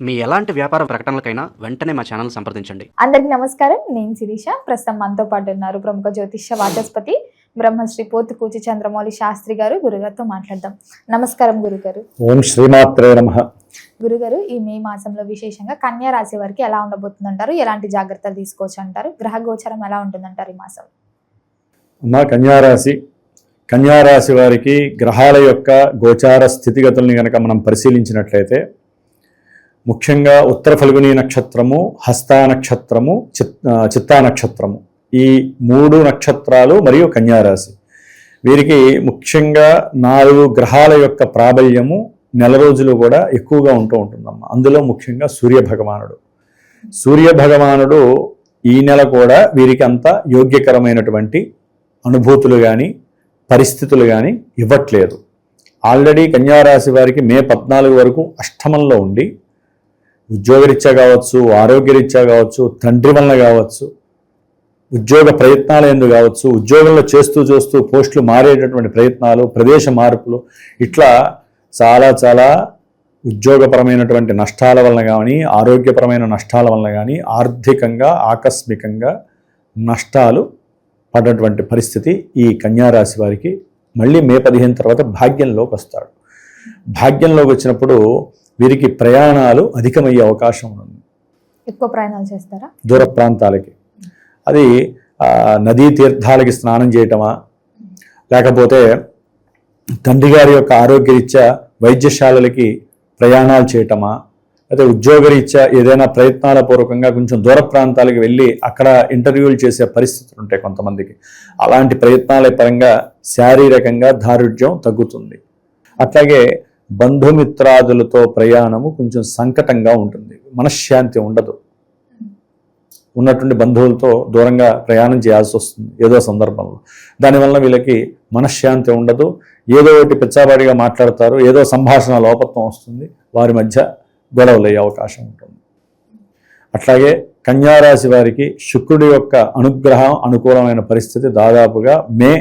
మీ ఎలాంటి వ్యాపార ప్రకటనలకైనా వెంటనే మా ఛానల్ సంప్రదించండి. అందరికీ నమస్కారం. నేను శిరీష. ప్రస్తుతం మనతో పాటు ఉన్నారు ప్రముఖ జ్యోతిష్య వాచస్పతి బ్రహ్మశ్రీ పోతుకూచి చంద్రమౌళి శాస్త్రి గారు. గురుగారితో మాట్లాడదాం. నమస్కారం గురుగారు. ఓం శ్రీమాత్రే నమః. గురుగారు, ఈ మే మాసంలో విశేషంగా కన్యా రాశి వారికి ఎలా ఉండబోతుంది అంటారు? ఎలాంటి జాగ్రత్తలు తీసుకోవచ్చు అంటారు? గ్రహ గోచరం ఎలా ఉంటుందంటారు ఈ మాసం? అమ్మా, కన్యారాశి వారికి గ్రహాల యొక్క గోచార స్థితిగతుల్ని కనుక మనం పరిశీలించినట్లయితే, ముఖ్యంగా ఉత్తర ఫల్గుని నక్షత్రము, హస్తా నక్షత్రము, చిత్తా నక్షత్రము, ఈ 3 నక్షత్రాలు మరియు కన్యారాశి వీరికి ముఖ్యంగా 4 గ్రహాల యొక్క ప్రాబల్యము నెల రోజులు కూడా ఎక్కువగా ఉంటుందమ్మా. అందులో ముఖ్యంగా సూర్య భగవానుడు ఈ నెల కూడా వీరికి అంత యోగ్యకరమైనటువంటి అనుభూతులు కానీ పరిస్థితులు కానీ ఇవ్వట్లేదు. ఆల్రెడీ కన్యారాశి వారికి మే 14 వరకు అష్టమంలో ఉండి ఉద్యోగరీత్యా కావచ్చు, ఆరోగ్యరీత్యా కావచ్చు, తండ్రి వలన కావచ్చు, ఉద్యోగ ప్రయత్నాలు ఎందుకు కావచ్చు, ఉద్యోగంలో చేస్తూ పోస్టులు మారేటటువంటి ప్రయత్నాలు, ప్రదేశ మార్పులు, ఇట్లా చాలా ఉద్యోగపరమైనటువంటి నష్టాల వలన కానీ, ఆరోగ్యపరమైన నష్టాల వలన కానీ, ఆర్థికంగా ఆకస్మికంగా నష్టాలు పడ్డటువంటి పరిస్థితి ఈ కన్యారాశి వారికి మళ్ళీ మే 15 తర్వాత భాగ్యంలోకి వస్తాడు. భాగ్యంలోకి వచ్చినప్పుడు వీరికి ప్రయాణాలు అధికమయ్యే అవకాశం ఉంది. ఎక్కువ ప్రయాణాలు చేస్తారా? దూర ప్రాంతాలకి. అది నదీ తీర్థాలకి స్నానం చేయటమా, లేకపోతే తండ్రి గారి యొక్క ఆరోగ్యరీత్యా వైద్యశాలలకి ప్రయాణాలు చేయటమా, అయితే ఉద్యోగరీత్యా ఏదైనా ప్రయత్నాల పూర్వకంగా కొంచెం దూర ప్రాంతాలకు వెళ్ళి అక్కడ ఇంటర్వ్యూలు చేసే పరిస్థితులు ఉంటాయి కొంతమందికి. అలాంటి ప్రయత్నాల పరంగా శారీరకంగా దారుఢ్యం తగ్గుతుంది. అట్లాగే బంధుమిత్రాదులతో ప్రయాణము కొంచెం సంకటంగా ఉంటుంది, మనశ్శాంతి ఉండదు. ఉన్నటువంటి బంధువులతో దూరంగా ప్రయాణం చేయాల్సి వస్తుంది ఏదో సందర్భంలో. దానివల్ల వీళ్ళకి మనశ్శాంతి ఉండదు, ఏదో ఒకటి పిచ్చాబాడిగా మాట్లాడతారు, ఏదో సంభాషణ లోపత్వం వస్తుంది, వారి మధ్య గొడవలు అయ్యే అవకాశం ఉంటుంది. అట్లాగే కన్యారాశి వారికి శుక్రుడి యొక్క అనుగ్రహం అనుకూలమైన పరిస్థితి దాదాపుగా మే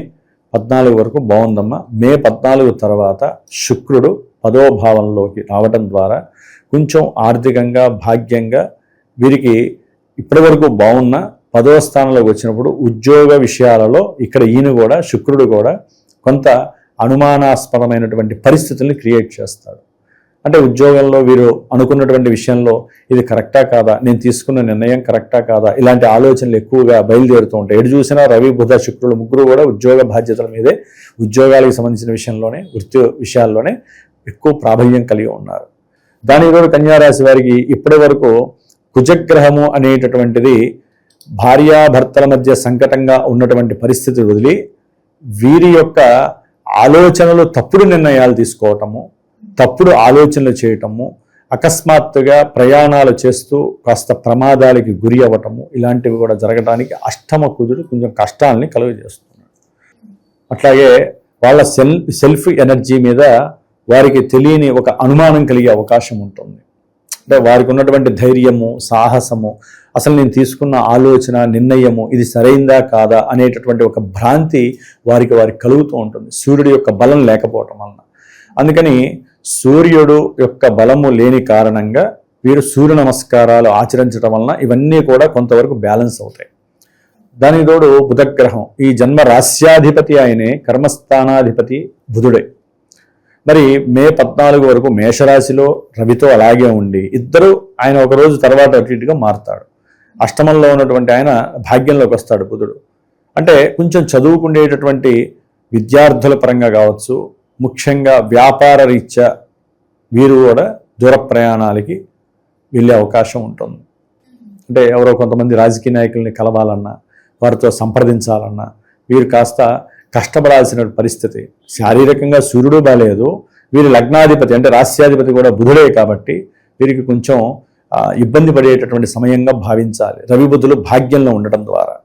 14 వరకు బాగుందమ్మా. మే 14 తర్వాత శుక్రుడు 10వ భావంలోకి రావటం ద్వారా కొంచెం ఆర్థికంగా భాగ్యంగా వీరికి ఇప్పటి వరకు బాగున్న 10వ స్థానంలోకి వచ్చినప్పుడు ఉద్యోగ విషయాలలో ఇక్కడ ఈయన కూడా శుక్రుడు కూడా కొంత అనుమానాస్పదమైనటువంటి పరిస్థితుల్ని క్రియేట్ చేస్తాడు. అంటే ఉద్యోగంలో వీరు అనుకున్నటువంటి విషయంలో ఇది కరెక్టా కాదా, నేను తీసుకున్న నిర్ణయం కరెక్టా కాదా, ఇలాంటి ఆలోచనలు ఎక్కువగా బయలుదేరుతూ ఉంటాయి. ఎటు చూసినా రవి బుధ శుక్రుడు ముగ్గురు కూడా ఉద్యోగ బాధ్యతల మీదే, ఉద్యోగాలకు సంబంధించిన విషయంలోనే, వృత్తి విషయాల్లోనే ఎక్కువ ప్రాబల్యం కలిగి ఉన్నారు. దాని తోడు కన్యారాశి వారికి ఇప్పటి వరకు కుజగ్రహము అనేటటువంటిది భార్యాభర్తల మధ్య సంకటంగా ఉన్నటువంటి పరిస్థితి వదిలి వీరి యొక్క ఆలోచనలు తప్పుడు నిర్ణయాలు తీసుకోవటము, తప్పుడు ఆలోచనలు చేయటము, అకస్మాత్తుగా ప్రయాణాలు చేస్తూ కాస్త ప్రమాదాలకి గురి అవ్వటము, ఇలాంటివి కూడా జరగడానికి అష్టమ కుజుడు కొంచెం కష్టాలని కలుగజేస్తున్నాడు. అట్లాగే వాళ్ళ సెల్ఫ్ ఎనర్జీ మీద వారికి తెలియని ఒక అనుమానం కలిగే అవకాశం ఉంటుంది. అంటే వారికి ఉన్నటువంటి ధైర్యము, సాహసము, అసలు నేను తీసుకున్న ఆలోచన, నిర్ణయము ఇది సరైందా కాదా అనేటటువంటి ఒక భ్రాంతి వారికి కలుగుతూ ఉంటుంది సూర్యుడి యొక్క బలం లేకపోవటం వలన. అందుకని సూర్యుడు యొక్క బలము లేని కారణంగా వీరు సూర్య నమస్కారాలు ఆచరించడం వలన ఇవన్నీ కూడా కొంతవరకు బ్యాలెన్స్ అవుతాయి. దానికి తోడు బుధగ్రహం ఈ జన్మ రాస్యాధిపతి ఆయనే, కర్మస్థానాధిపతి బుధుడే. మరి మే 14 వరకు మేషరాశిలో రవితో అలాగే ఉండి ఇద్దరు ఆయన ఒక రోజు తర్వాత అటు ఇటుగా మారుతాడు. అష్టమంలో ఉన్నటువంటి ఆయన భాగ్యంలోకి వస్తాడు బుధుడు. అంటే కొంచెం చదువుకునేటటువంటి విద్యార్థుల పరంగా కావచ్చు, ముఖ్యంగా వ్యాపార రీత్యా వీరు కూడా దూర ప్రయాణాలకి వెళ్ళే అవకాశం ఉంటుంది. అంటే ఎవరో కొంతమంది రాజకీయ నాయకుల్ని కలవాలన్నా, వారితో సంప్రదించాలన్నా వీరు కాస్త కష్టపడాల్సిన పరిస్థితి. శారీరకంగా సూర్యుడు బాలేదు, వీరి లగ్నాధిపతి అంటే రాస్యాధిపతి కూడా బుధుడే కాబట్టి వీరికి కొంచెం ఇబ్బంది పడేటటువంటి సమయంగా భావించాలి రవి బుధులు భాగ్యంలో ఉండటం ద్వారా.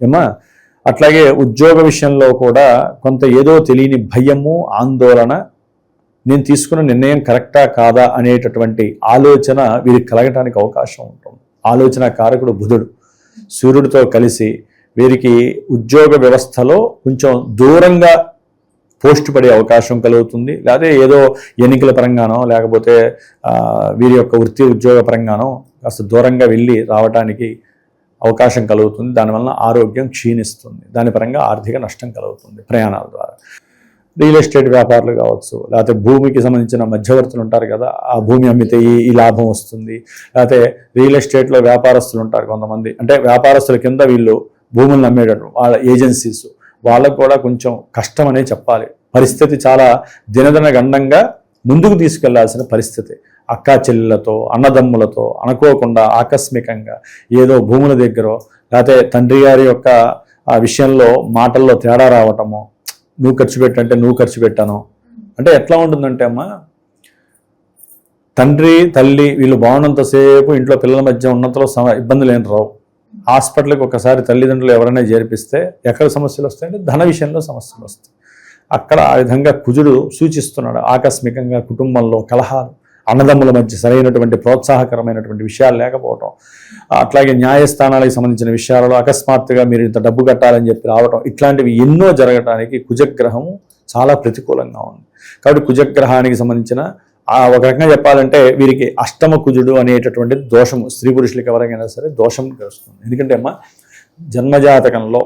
ఏమా అట్లాగే ఉద్యోగ విషయంలో కూడా కొంత ఏదో తెలియని భయము, ఆందోళన, నేను తీసుకున్న నిర్ణయం కరెక్టా కాదా అనేటటువంటి ఆలోచన వీరికి కలగటానికి అవకాశం ఉంటుంది. ఆలోచన కారకుడు బుధుడు సూర్యుడితో కలిసి వీరికి ఉద్యోగ వ్యవస్థలో కొంచెం దూరంగా పోస్ట్ పడే అవకాశం కలుగుతుంది. లేకపోతే ఏదో ఎన్నికల పరంగానో లేకపోతే వీరి యొక్క వృత్తి ఉద్యోగ పరంగానో కాస్త దూరంగా వెళ్ళి రావడానికి అవకాశం కలుగుతుంది. దానివల్ల ఆరోగ్యం క్షీణిస్తుంది. దాని పరంగా ఆర్థిక నష్టం కలుగుతుంది ప్రయాణాల ద్వారా. రియల్ ఎస్టేట్ వ్యాపారులు కావచ్చు, లేకపోతే భూమికి సంబంధించిన మధ్యవర్తులు ఉంటారు కదా, ఆ భూమి అమ్మితే ఈ లాభం వస్తుంది. లేకపోతే రియల్ ఎస్టేట్లో వ్యాపారస్తులు ఉంటారు కొంతమంది, అంటే వ్యాపారస్తుల కింద వీళ్ళు భూములను అమ్మేటట్టు వాళ్ళ ఏజెన్సీస్, వాళ్ళకు కూడా కొంచెం కష్టం అనే చెప్పాలి. పరిస్థితి చాలా దినదిన గండంగా ముందుకు తీసుకెళ్లాల్సిన పరిస్థితి. అక్కా చెల్లెలతో అన్నదమ్ములతో అనుకోకుండా ఆకస్మికంగా ఏదో భూముల దగ్గర లేకపోతే తండ్రి గారి యొక్క ఆ విషయంలో మాటల్లో తేడా రావటము, నువ్వు ఖర్చు పెట్టంటే నువ్వు ఖర్చు పెట్టాను అంటే ఎట్లా ఉంటుందంటే అమ్మ, తండ్రి తల్లి వీళ్ళు బాగున్నంతసేపు ఇంట్లో పిల్లల మధ్య ఉన్నంతలో ఇబ్బందులు ఏం రావు. హాస్పిటల్కి ఒకసారి తల్లిదండ్రులు ఎవరైనా చేర్పిస్తే ఎక్కడ సమస్యలు వస్తాయంటే ధన విషయంలో సమస్యలు వస్తాయి. అక్కడ ఆ విధంగా కుజుడు సూచిస్తున్నాడు. ఆకస్మికంగా కుటుంబంలో కలహాలు, అన్నదమ్ముల మధ్య సరైనటువంటి ప్రోత్సాహకరమైనటువంటి విషయాలు లేకపోవటం, అట్లాగే న్యాయస్థానాలకు సంబంధించిన విషయాలలో అకస్మాత్తుగా మీరు ఇంత డబ్బు కట్టాలని చెప్పి రావటం, ఇట్లాంటివి ఎన్నో జరగటానికి కుజగ్రహము చాలా ప్రతికూలంగా ఉంది. కాబట్టి కుజగ్రహానికి సంబంధించిన ఒక రకంగా చెప్పాలంటే వీరికి అష్టమ కుజుడు అనేటటువంటి దోషము స్త్రీ పురుషులకి ఎవరికైనా సరే దోషం కలుస్తుంది. ఎందుకంటే అమ్మ జన్మజాతకంలో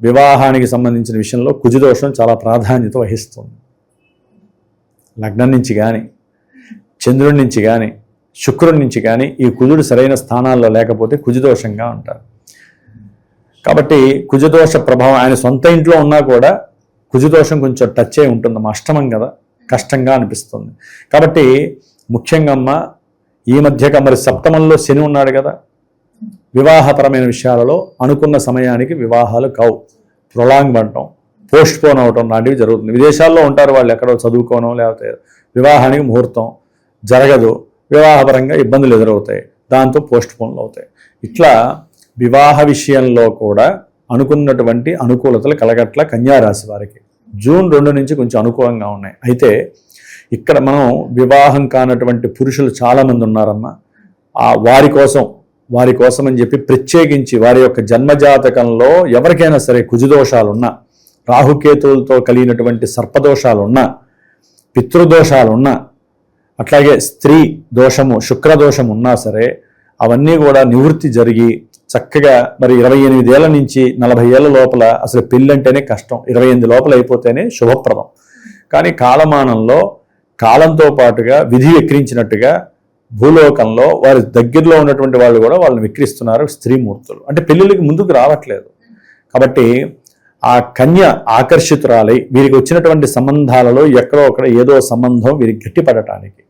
వివాహానికి సంబంధించిన విషయంలో కుజదోషం చాలా ప్రాధాన్యత వహిస్తుంది. లగ్నం నుంచి కానీ చంద్రుడి నుంచి కానీ శుక్రుడి నుంచి కానీ ఈ కుజుడు సరైన స్థానాల్లో లేకపోతే కుజదోషంగా ఉంటారు. కాబట్టి కుజదోష ప్రభావం ఆయన సొంత ఇంట్లో ఉన్నా కూడా కుజదోషం కొంచెం టచ్ అయి ఉంటుంది. అష్టమం కదా, కష్టంగా అనిపిస్తుంది. కాబట్టి ముఖ్యంగా అమ్మ ఈ మధ్యగా మరి సప్తమంలో శని ఉన్నాడు కదా, వివాహపరమైన విషయాలలో అనుకున్న సమయానికి వివాహాలు కావు, ప్రొలాంగ్ అవటం, పోస్ట్ పోన్ అవటం లాంటివి జరుగుతుంది. విదేశాల్లో ఉంటారు వాళ్ళు, ఎక్కడో చదువుకోవడం లేకపోతే వివాహానికి ముహూర్తం జరగదు, వివాహపరంగా ఇబ్బందులు ఎదురవుతాయి, దాంతో పోస్ట్ పోన్లు అవుతాయి. ఇట్లా వివాహ విషయంలో కూడా అనుకున్నటువంటి అనుకూలతలు కలగట్ల కన్యారాశి వారికి జూన్ 2 నుంచి కొంచెం అనుకూలంగా ఉన్నాయి. అయితే ఇక్కడ మనం వివాహం కానటువంటి పురుషులు చాలామంది ఉన్నారమ్మా. వారి కోసం అని చెప్పి ప్రత్యేకించి వారి యొక్క జన్మజాతకంలో ఎవరికైనా సరే కుజదోషాలున్నా, రాహుకేతువులతో కలిగినటువంటి సర్పదోషాలున్నా, పితృదోషాలున్నా, అట్లాగే స్త్రీ దోషము శుక్రదోషం ఉన్నా సరే అవన్నీ కూడా నివృత్తి జరిగి చక్కగా మరి 28 ఏళ్ల నుంచి 40 ఏళ్ల లోపల అసలు పెళ్ళంటేనే కష్టం, 28 లోపల అయిపోతేనే శుభప్రదం. కానీ కాలమానంలో కాలంతో పాటుగా విధి విక్రించినట్టుగా భూలోకంలో వారి దగ్గరలో ఉన్నటువంటి వాళ్ళు కూడా వాళ్ళని విక్రిస్తున్నారు స్త్రీమూర్తులు. అంటే పెళ్ళిళ్ళకి ముందుకు రావట్లేదు. కాబట్టి ఆ కన్య ఆకర్షితురాలై వీరికి వచ్చినటువంటి సంబంధాలలో ఎక్కడో అక్కడ ఏదో సంబంధం వీరికి గట్టిపడటానికి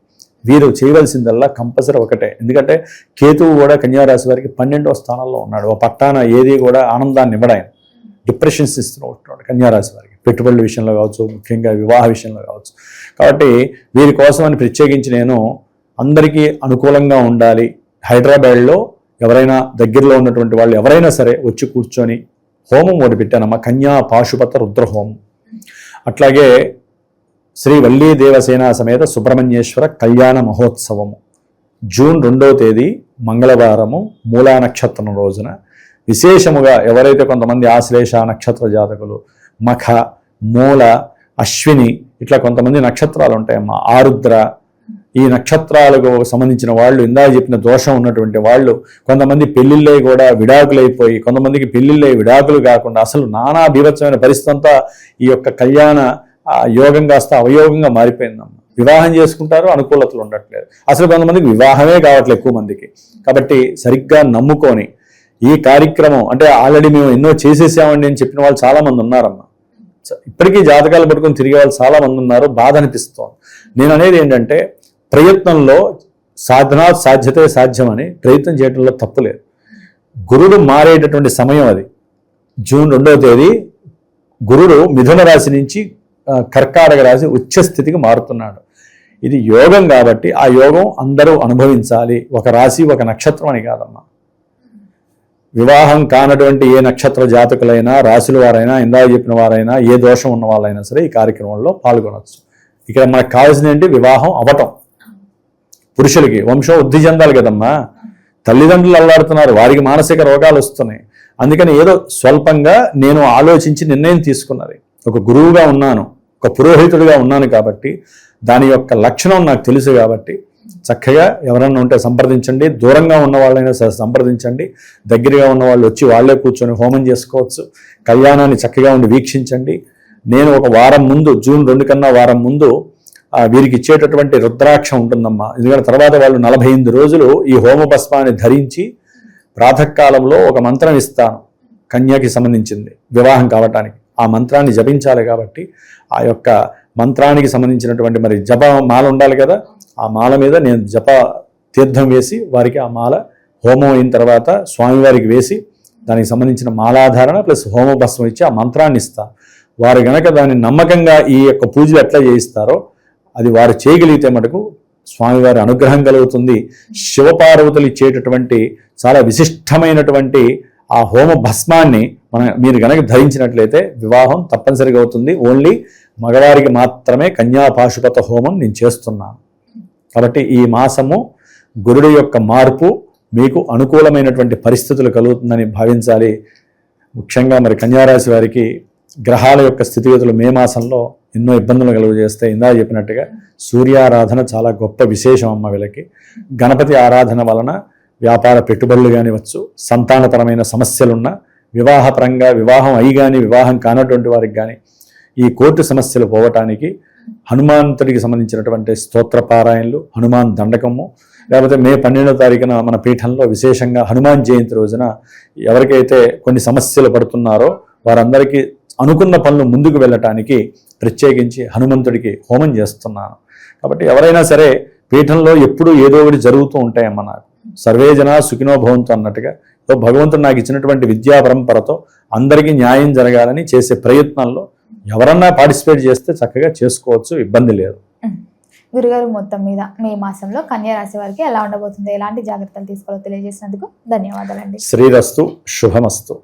వీరు చేయవలసిందల్లా కంపల్సరీ ఒకటే. ఎందుకంటే కేతువు కూడా కన్యారాశి వారికి 12వ స్థానంలో ఉన్నాడు. ఒక పట్టాన ఏది కూడా ఆనందాన్ని ఇవ్వడాయన, డిప్రెషన్స్ ఇస్తూ ఉంటున్నాడు కన్యారాశి వారికి, పెట్టుబడుల విషయంలో కావచ్చు, ముఖ్యంగా వివాహ విషయంలో కావచ్చు. కాబట్టి వీరి కోసమని ప్రత్యేకించి నేను అందరికీ అనుకూలంగా ఉండాలి, హైదరాబాద్లో ఎవరైనా దగ్గరలో ఉన్నటువంటి వాళ్ళు ఎవరైనా సరే వచ్చి కూర్చొని హోమం ఒకటి పెట్టానమ్మా, కన్యా పాశుపత రుద్రహోమం. అట్లాగే శ్రీ వల్లీ దేవసేన సమేత సుబ్రహ్మణ్యేశ్వర కళ్యాణ మహోత్సవము జూన్ 2వ తేదీ మంగళవారము మూలా నక్షత్రం రోజున విశేషముగా ఎవరైతే కొంతమంది ఆశ్లేష నక్షత్ర జాతకులు, మఖ, మూల, అశ్విని ఇట్లా కొంతమంది నక్షత్రాలు ఉంటాయమ్మా, ఆరుద్ర, ఈ నక్షత్రాలకు సంబంధించిన వాళ్ళు ఇందాక చెప్పిన దోషం ఉన్నటువంటి వాళ్ళు, కొంతమంది పెళ్లిళ్ళై కూడా విడాకులైపోయి, కొంతమందికి పెళ్లిళ్ళై విడాకులు కాకుండా అసలు నానా బీభత్సమైన పరిస్థితి అంతా ఈ యొక్క కళ్యాణ యోగం కాస్త అవయోగంగా మారిపోయిందమ్మ. వివాహం చేసుకుంటారు, అనుకూలతలు ఉండట్లేదు, అసలు కొంతమందికి వివాహమే కావట్లేదు ఎక్కువ మందికి. కాబట్టి సరిగ్గా నమ్ముకొని ఈ కార్యక్రమం అంటే ఆల్రెడీ మేము ఎన్నో చేసేసామండి అని చెప్పిన వాళ్ళు చాలామంది ఉన్నారమ్మా. ఇప్పటికీ జాతకాలు పట్టుకొని తిరిగే వాళ్ళు చాలామంది ఉన్నారు. బాధ అనిపిస్తోంది. నేను అనేది ఏంటంటే ప్రయత్నంలో సాధ్యతే సాధ్యమని ప్రయత్నం చేయడంలో తప్పులేదు. గురుడు మారేటటువంటి సమయం అది. జూన్ 2వ తేదీ గురుడు మిథున రాశి నుంచి కర్కాటక రాశి ఉచ్చస్థితికి మారుతున్నాడు. ఇది యోగం కాబట్టి ఆ యోగం అందరూ అనుభవించాలి. ఒక రాశి ఒక నక్షత్రం అని కాదమ్మా. వివాహం కానటువంటి ఏ నక్షత్ర జాతకులైనా, రాశుల వారైనా, ఇందాక చెప్పిన వారైనా, ఏ దోషం ఉన్న వాళ్ళైనా సరే ఈ కార్యక్రమంలో పాల్గొనవచ్చు. ఇక్కడ మనకు కావాల్సింది ఏంటి? వివాహం అవటం. పురుషులకి వంశం వృద్ధి చెందాలి కదమ్మా. తల్లిదండ్రులు అల్లాడుతున్నారు, వారికి మానసిక రోగాలు వస్తున్నాయి. అందుకని ఏదో స్వల్పంగా నేను ఆలోచించి నిర్ణయం తీసుకున్నది. ఒక గురువుగా ఉన్నాను, ఒక పురోహితుడిగా ఉన్నాను కాబట్టి దాని యొక్క లక్షణం నాకు తెలుసు కాబట్టి చక్కగా ఎవరన్నా ఉంటే సంప్రదించండి. దూరంగా ఉన్న వాళ్ళైనా సరే సంప్రదించండి. దగ్గరగా ఉన్న వాళ్ళు వచ్చి వాళ్ళే కూర్చొని హోమం చేసుకోవచ్చు. కళ్యాణాన్ని చక్కగా ఉండి వీక్షించండి. నేను ఒక వారం ముందు, జూన్ 2 కన్నా వారం ముందు వీరికి ఇచ్చేటటువంటి రుద్రాక్ష ఉంటుందమ్మా. ఎందుకంటే తర్వాత వాళ్ళు 48 రోజులు ఈ హోమ భస్మాన్ని ధరించి ప్రాతకాలంలో ఒక మంత్రం ఇస్తాను, కన్యకి సంబంధించింది, వివాహం కావటానికి. ఆ మంత్రాన్ని జపించాలి కాబట్టి ఆ యొక్క మంత్రానికి సంబంధించినటువంటి మరి జప మాల ఉండాలి కదా, ఆ మాల మీద నేను జప తీర్థం వేసి వారికి ఆ మాల హోమం అయిన తర్వాత స్వామివారికి వేసి దానికి సంబంధించిన మాలాధారణ ప్లస్ హోమ భస్మం ఇచ్చి ఆ మంత్రాన్ని ఇస్తాను. వారు గనక దాన్ని నమ్మకంగా ఈ యొక్క పూజలు ఎట్లా చేయిస్తారో అది వారు చేయగలిగితే మటుకు స్వామివారి అనుగ్రహం కలుగుతుంది. శివపార్వతులు ఇచ్చేటటువంటి చాలా విశిష్టమైనటువంటి ఆ హోమ భస్మాన్ని మీరు గనక ధరించినట్లయితే వివాహం తప్పనిసరిగా అవుతుంది. ఓన్లీ మగవారికి మాత్రమే కన్యాపాశుపత హోమం నేను చేస్తున్నాను. కాబట్టి ఈ మాసము గురుడి యొక్క మార్పు మీకు అనుకూలమైనటువంటి పరిస్థితులు కలుగుతుందని భావించాలి. ముఖ్యంగా మరి కన్యారాశి వారికి గ్రహాల యొక్క స్థితిగతులు మే మాసంలో ఎన్నో ఇబ్బందులు కలుగజేస్తాయి. ఇందా చెప్పినట్టుగా సూర్యారాధన చాలా గొప్ప విశేషం అమ్మ వీళ్ళకి. గణపతి ఆరాధన వలన వ్యాపార పెట్టుబడులు కానివచ్చు, సంతానపరమైన సమస్యలున్న, వివాహపరంగా వివాహం అయి కానీ వివాహం కానటువంటి వారికి కానీ ఈ కోర్టు సమస్యలు పోవటానికి హనుమంతుడికి సంబంధించినటువంటి స్తోత్ర పారాయణలు, హనుమాన్ దండకము, లేకపోతే మే 12వ తారీఖున మన పీఠంలో విశేషంగా హనుమాన్ జయంతి రోజున ఎవరికైతే కొన్ని సమస్యలు పడుతున్నారో వారందరికీ అనుకున్న పనులు ముందుకు వెళ్ళటానికి ప్రత్యేకించి హనుమంతుడికి హోమం చేస్తున్నాను. కాబట్టి ఎవరైనా సరే పీఠంలో ఎప్పుడూ ఏదో ఒకటి జరుగుతూ ఉంటాయమ్మ. నాకు సర్వే జనా సుఖినో భవంతు అన్నట్టుగా భగవంతుడు నాకు ఇచ్చినటువంటి విద్యా పరంపరతో అందరికీ న్యాయం జరగాలని చేసే ప్రయత్నంలో ఎవరన్నా పార్టిసిపేట్ చేస్తే చక్కగా చేసుకోవచ్చు, ఇబ్బంది లేదు. గురుగారు, మొత్తం మీద మే మాసంలో కన్యా రాశి వారికి ఎలా ఉండబోతుంది, ఎలాంటి జాగ్రత్తలు తీసుకోవాలో తెలియజేసినందుకు ధన్యవాదాలండి. శ్రీరస్తు, శుభమస్తు.